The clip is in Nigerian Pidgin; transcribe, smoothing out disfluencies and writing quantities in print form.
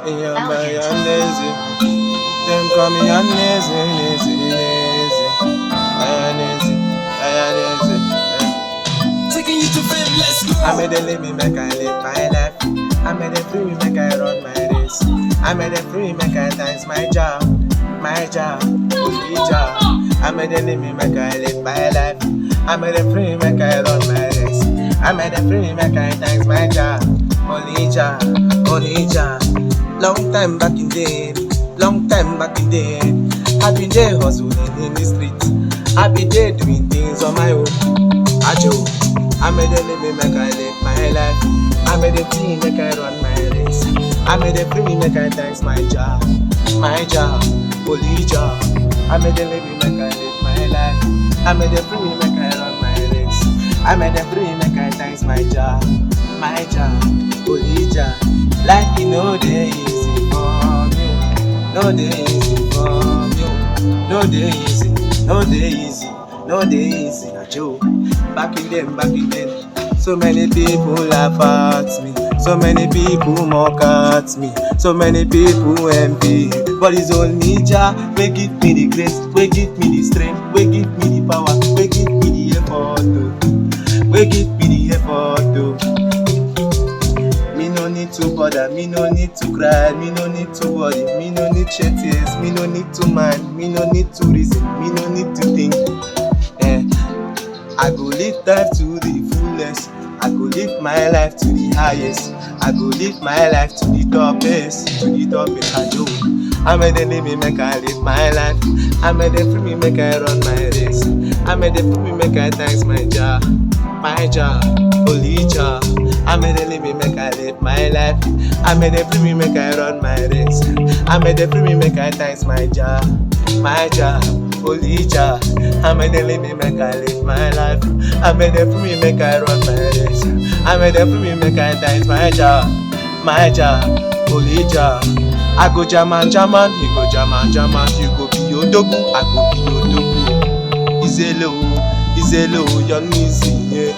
Yeah, my Nizzy. Them call me Nizzy, Nizzy, Nizzy. Nizzy, Nizzy. Taking you to fame, let's go. I made a living, make I live my life. I made a free, make I run my race. I made a free, make I dance my job, only job. I made a living, make I live my life. I made a free, make I run my race. I made a free, make I dance my job, only job, only job. Long time back in day, long time back in day. I been there hustling in the street. I been there doing things on my own. I made a living, make I live my life. I made a free, make I run my race. I made a free, make I thanks my job, only job. I made a living, make I live my life. I made a free, make I run my race. I made a free, make I thanks my job, only job. Life you know they easy for me, no they easy for me, no they easy, no they easy, no they easy. Back in them, so many people laugh at me, so many people mock at me, so many people envy. But it's only Jah wey give me the grace, wey give me the strength, wey give me the power, wey give me the effort, wey give me the effort. Me no need to bother, me no need to cry, me no need to worry, me no need shed tears, me no need to mind, me no need to reason, me no need to think. I go live life to the fullest. I go live my life to the highest. I go live my life to the toppest, I made a living, make I live my life. I made a free, make I run my race. I made a free, make I thanks my job, only job. I made a living, make I live my life. I made a free, make I run my race. I made a free, make I thanks my job, only job. I made a living, make I live my life. I made a free, make I run my race. I made a free, make I thanks my job, only job. I go German, you go German, you go be Odogu, I go be Odogu. Izelo, your Nizzy, yeah,